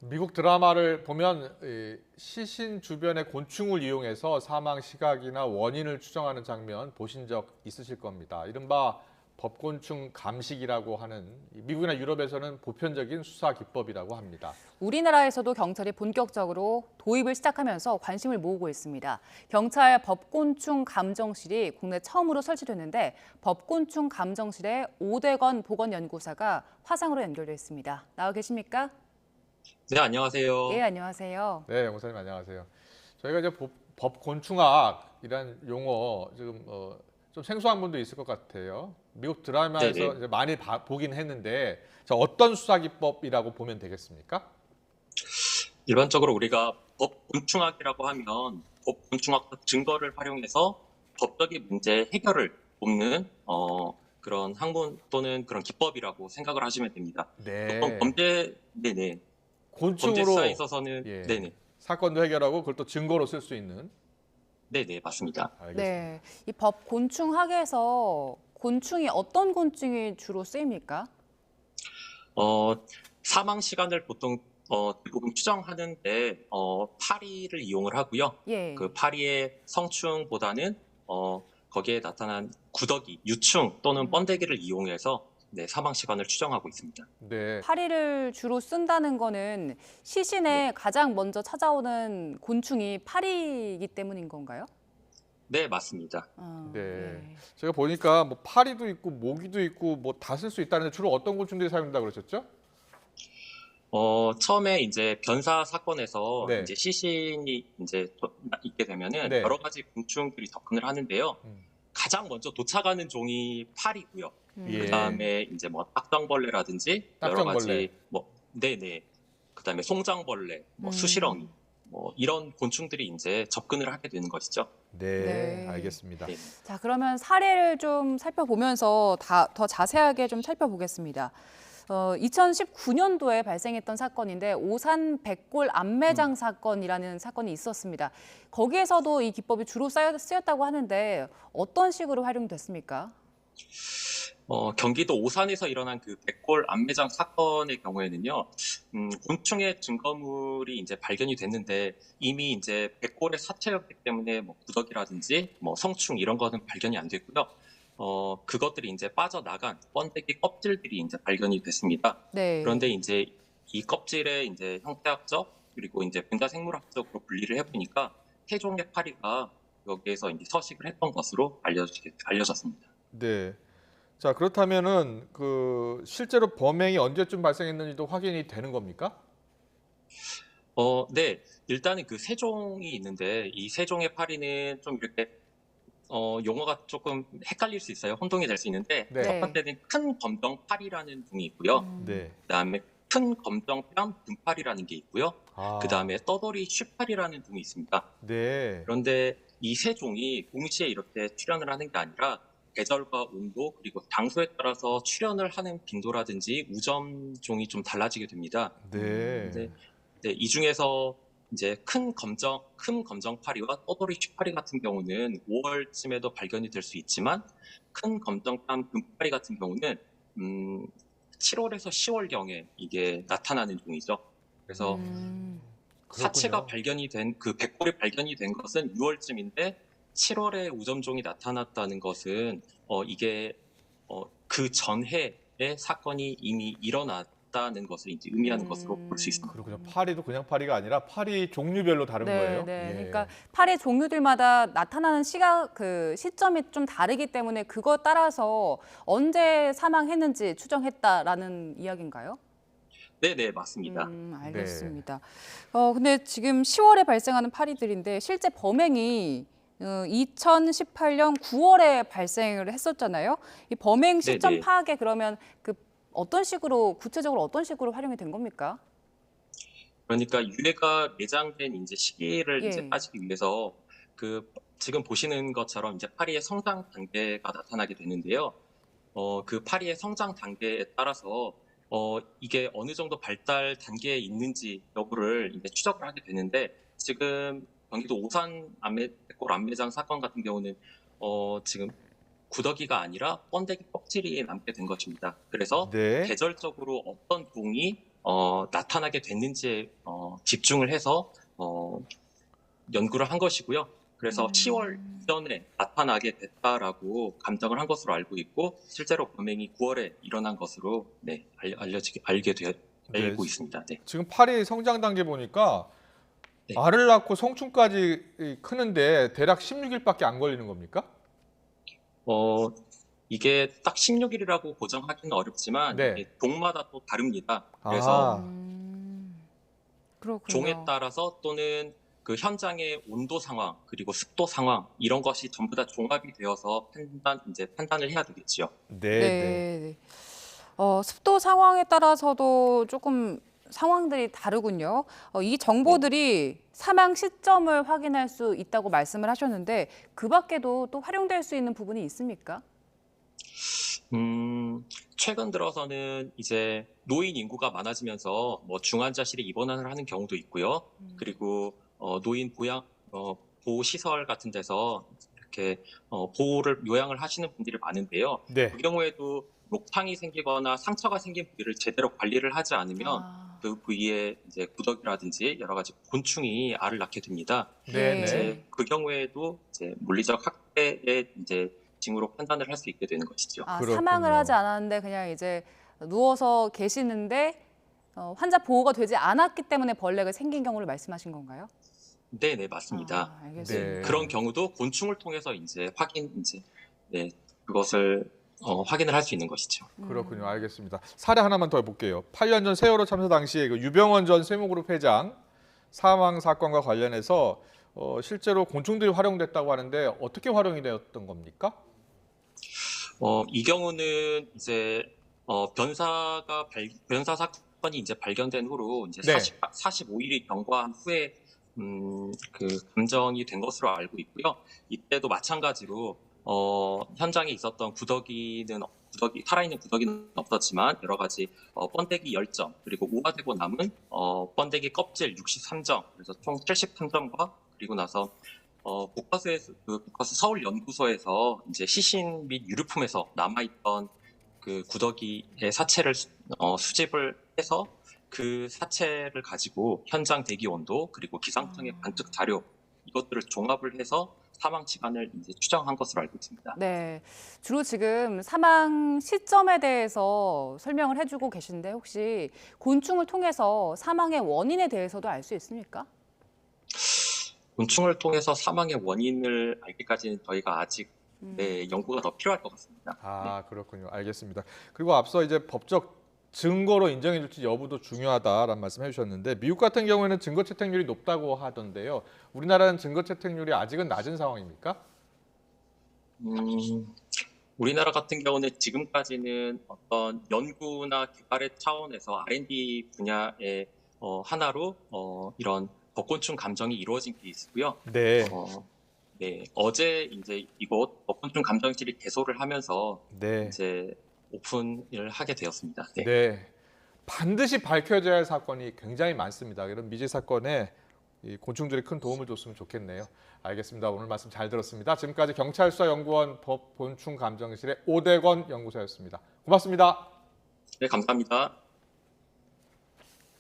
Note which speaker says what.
Speaker 1: 미국 드라마를 보면 시신 주변의 곤충을 이용해서 사망 시각이나 원인을 추정하는 장면 보신 적 있으실 겁니다. 이른바 법곤충 감식이라고 하는 미국이나 유럽에서는 보편적인 수사 기법이라고 합니다.
Speaker 2: 우리나라에서도 경찰이 본격적으로 도입을 시작하면서 관심을 모으고 있습니다. 경찰 법곤충 감정실이 국내 처음으로 설치됐는데 법곤충 감정실에 오대건 보건연구사가 화상으로 연결돼 있습니다. 나와 계십니까?
Speaker 3: 네,
Speaker 2: 예,
Speaker 3: 안녕하세요.
Speaker 2: 안녕하세요.
Speaker 1: 네, 영사님 안녕하세요. 저희가 이제 법곤충학이란 용어 지금 좀 생소한 분도 있을 것 같아요. 미국 드라마에서
Speaker 3: 네네.
Speaker 1: 이제 많이 보긴 했는데 자, 어떤 수사 기법이라고 보면 되겠습니까?
Speaker 3: 일반적으로 우리가 법곤충학이라고 하면 법곤충학적 증거를 활용해서 법적인 문제 해결을 돕는 그런 학문 또는 그런 기법이라고 생각을 하시면 됩니다. 보통
Speaker 1: 네,
Speaker 3: 네네. 범죄 수사에
Speaker 1: 곤충으로
Speaker 3: 있어서는,
Speaker 1: 예,
Speaker 3: 네네.
Speaker 1: 사건도 해결하고 그걸 또 증거로 쓸 수 있는.
Speaker 3: 네네, 맞습니다.
Speaker 1: 알겠습니다.
Speaker 2: 네, 이 법곤충학에서 곤충이 어떤 곤충이 주로 쓰입니까?
Speaker 3: 어, 사망 시간을 보통 대부분 추정하는데 파리를 이용을 하고요.
Speaker 2: 예.
Speaker 3: 그 파리의 성충보다는 거기에 나타난 구더기, 유충 또는 번데기를 이용해서 네, 사망 시간을 추정하고 있습니다.
Speaker 1: 네,
Speaker 2: 파리를 주로 쓴다는 거는
Speaker 3: 네,
Speaker 2: 시신에 가장 먼저 찾아오는 곤충이 파리이기 때문인 건가요?
Speaker 3: 네, 맞습니다.
Speaker 1: 네.
Speaker 2: 예.
Speaker 1: 제가 보니까 뭐 파리도 있고 모기도 있고 뭐 다 쓸 수 있다는데 주로 어떤 곤충들이 사용된다 그러셨죠?
Speaker 3: 처음에 이제 변사 사건에서
Speaker 1: 네,
Speaker 3: 이제 시신이 이제 있게 되면은
Speaker 1: 네,
Speaker 3: 여러 가지 곤충들이 접근을 하는데요.
Speaker 1: 음,
Speaker 3: 가장 먼저 도착하는 종이 파리고요.
Speaker 1: 예,
Speaker 2: 음.
Speaker 3: 그다음에 이제 뭐 딱정벌레라든지 여러
Speaker 1: 딱정벌레.
Speaker 3: 가지 뭐 네네. 그다음에 송장벌레, 뭐 수시렁이
Speaker 2: 음.
Speaker 3: 뭐 이런 곤충들이 이제 접근을 하게 되는 것이죠.
Speaker 1: 네,
Speaker 2: 네.
Speaker 1: 알겠습니다.
Speaker 3: 네.
Speaker 2: 자, 그러면 사례를 좀 살펴보면서 더 자세하게 좀 살펴보겠습니다. 2019년도에 발생했던 사건인데 오산 백골 암매장 사건이라는 사건이 있었습니다. 거기에서도 이 기법이 주로 쓰였다고 하는데 어떤 식으로 활용됐습니까?
Speaker 3: 경기도 오산에서 일어난 그 백골 암매장 사건의 경우에는요, 곤충의 증거물이 이제 발견이 됐는데 이미 이제 백골의 사체였기 때문에 뭐 구더기라든지 뭐 성충 이런 거는 발견이 안 됐고요. 그것들이 이제 빠져나간 번데기 껍질들이 이제 발견이 됐습니다. 그런데
Speaker 2: 네.
Speaker 3: 이제 이 껍질의 이제 형태학적 그리고 이제 분자생물학적으로 분리를 해보니까 세종의 파리가 여기에서 이제 서식을 했던 것으로 알려졌습니다.
Speaker 1: 네. 자, 그렇다면은 그 실제로 범행이 언제쯤 발생했는지도 확인이 되는 겁니까?
Speaker 3: 네. 일단은 그 세종이 있는데 이 세종의 파리는 좀 이렇게 용어가 조금 헷갈릴 수 있어요. 혼동이 될 수 있는데 첫
Speaker 1: 네,
Speaker 2: 네.
Speaker 3: 번째는 큰 검정파리라는 종이 있고요.
Speaker 1: 네.
Speaker 3: 그다음에 큰 검정뺨 금파리라는 게 있고요.
Speaker 1: 아,
Speaker 3: 그다음에 떠돌이 쉬파리라는 종이 있습니다.
Speaker 1: 네.
Speaker 3: 그런데 이 세 종이 동시에 이렇게 출현을 하는 게 아니라 계절과 온도 그리고 장소에 따라서 출현을 하는 빈도라든지 우점 종이 좀 달라지게 됩니다.
Speaker 1: 네.
Speaker 3: 근데 네, 이 중에서 이제 큰 검정파리와 떠돌이 쉬파리 같은 경우는 5월쯤에도 발견이 될 수 있지만 큰 검정땀 금파리 같은 경우는 7월에서 10월경에 이게 나타나는 종이죠. 그래서
Speaker 2: 음.
Speaker 3: 사체가
Speaker 1: 그렇군요.
Speaker 3: 발견이 된 그 백골이 발견이 된 것은 6월쯤인데 7월에 우점종이 나타났다는 것은 이게 그 전해에 사건이 이미 일어났다는 것을 이제 의미하는 것으로 볼 수 있습니다.
Speaker 1: 그렇군요. 파리도 그냥 파리가 아니라 파리 종류별로 다른
Speaker 2: 네,
Speaker 1: 거예요?
Speaker 2: 네.
Speaker 1: 예.
Speaker 2: 그러니까 파리 종류들마다 나타나는 시점이 좀 다르기 때문에 그거 따라서 언제 사망했는지 추정했다라는 이야기인가요?
Speaker 3: 네네, 맞습니다.
Speaker 1: 네.
Speaker 2: 알겠습니다. 근데 지금 10월에 발생하는 파리들인데 실제 범행이 2018년 9월에 발생을 했었잖아요. 이 범행 시점
Speaker 3: 네네.
Speaker 2: 파악에 그러면 그 구체적으로 어떤 식으로 활용이 된 겁니까?
Speaker 3: 그러니까 유해가 내장된 이제 시기를 이제
Speaker 2: 예.
Speaker 3: 빠지기 위해서 그 지금 보시는 것처럼 이제 파리의 성장 단계가 나타나게 되는데요. 그 파리의 성장 단계에 따라서 이게 어느 정도 발달 단계에 있는지 여부를 이제 추적을 하게 되는데 지금 경기도 오산 백골 암매장 사건 같은 경우는 지금 구더기가 아니라 번데기 껍질이 남게 된 것입니다. 그래서
Speaker 1: 네.
Speaker 3: 계절적으로 어떤 종이 나타나게 됐는지에 집중을 해서 연구를 한 것이고요. 그래서 10월 이전에 나타나게 됐다라고 감정을 한 것으로 알고 있고 실제로 범행이 9월에 일어난 것으로 네, 알게 되고 있습니다. 네.
Speaker 1: 지금 팔이 성장 단계 보니까
Speaker 3: 네.
Speaker 1: 알을 낳고 성충까지 크는데 대략 16일밖에 안 걸리는 겁니까?
Speaker 3: 이게 딱 16일이라고 고정하기는 어렵지만
Speaker 1: 네.
Speaker 3: 이게 종마다 또 다릅니다. 그래서
Speaker 2: 그렇군요.
Speaker 3: 종에 따라서 또는 그 현장의 온도 상황 그리고 습도 상황 이런 것이 전부 다 종합이 되어서 판단을 해야 되겠지요.
Speaker 1: 네, 네.
Speaker 2: 네. 습도 상황에 따라서도 조금 상황들이 다르군요. 이 정보들이 사망 시점을 확인할 수 있다고 말씀을 하셨는데 그 밖에도 또 활용될 수 있는 부분이 있습니까?
Speaker 3: 최근 들어서는 이제 노인 인구가 많아지면서 뭐 중환자실에 입원을 하는 경우도 있고요. 그리고 노인 보호 시설 같은 데서 이렇게 요양을 하시는 분들이 많은데요.
Speaker 1: 네.
Speaker 3: 그 경우에도 녹탕이 생기거나 상처가 생긴 부위를 제대로 관리를 하지 않으면 그 부위에 이제 구더기라든지 여러 가지 곤충이 알을 낳게 됩니다.
Speaker 1: 네,
Speaker 3: 이제 그 경우에도 이제 물리적 학대의 이제 징후로 판단을 할 수 있게 되는 것이죠.
Speaker 1: 그렇군요.
Speaker 2: 사망을 하지 않았는데 그냥 이제 누워서 계시는데 환자 보호가 되지 않았기 때문에 벌레가 생긴 경우를 말씀하신 건가요?
Speaker 3: 네, 맞습니다.
Speaker 2: 알겠습니다.
Speaker 1: 네.
Speaker 3: 그런 경우도 곤충을 통해서 그것을 확인을 할 수 있는 것이죠.
Speaker 1: 그렇군요. 알겠습니다. 사례 하나만 더 해볼게요. 8년 전 세월호 참사 당시에 그 유병원 전 세무그룹 회장 사망 사건과 관련해서 실제로 곤충들이 활용됐다고 하는데 어떻게 활용이 되었던 겁니까?
Speaker 3: 이 경우는 이제 변사 사건이 이제 발견된 후로 이제
Speaker 1: 네.
Speaker 3: 45일이 경과한 후에 그 감정이 된 것으로 알고 있고요. 이때도 마찬가지로 현장에 있었던 살아있는 구더기는 없었지만 여러 가지 번데기 10점 그리고 우화되고 남은 번데기 껍질 63점 그래서 총 73점과 그리고 나서 국가수 서울연구소에서 이제 시신 및 유류품에서 남아있던 그 구더기의 사체를 수집을 해서 그 사체를 가지고 현장 대기 온도 그리고 기상청의 관측 자료 이것들을 종합을 해서 사망 시간을 이제 추정한 것으로 알고 있습니다.
Speaker 2: 네, 주로 지금 사망 시점에 대해서 설명을 해주고 계신데 혹시 곤충을 통해서 사망의 원인에 대해서도 알 수 있습니까?
Speaker 3: 곤충을 통해서 사망의 원인을 알기까지는 저희가 아직 연구가 더 필요할 것 같습니다.
Speaker 1: 그렇군요. 알겠습니다. 그리고 앞서 이제 법적 증거로 인정해 줄지 여부도 중요하다라는 말씀 해주셨는데 미국 같은 경우에는 증거 채택률이 높다고 하던데요. 우리나라는 증거 채택률이 아직은 낮은 상황입니까?
Speaker 3: 우리나라 같은 경우는 지금까지는 어떤 연구나 개발의 차원에서 R&D 분야의 하나로 이런 법곤충 감정이 이루어진 케이스고요.
Speaker 1: 네.
Speaker 3: 어제 이제 이곳 법곤충 감정실이 개소를 하면서
Speaker 1: 네.
Speaker 3: 이제 오픈을 하게 되었습니다. 네.
Speaker 1: 네. 반드시 밝혀져야 할 사건이 굉장히 많습니다. 이런 미제 사건에 이 곤충들이 큰 도움을 줬으면 좋겠네요. 알겠습니다. 오늘 말씀 잘 들었습니다. 지금까지 경찰수사연구원 법곤충 감정실의 오대건 연구소였습니다. 고맙습니다.
Speaker 3: 네, 감사합니다.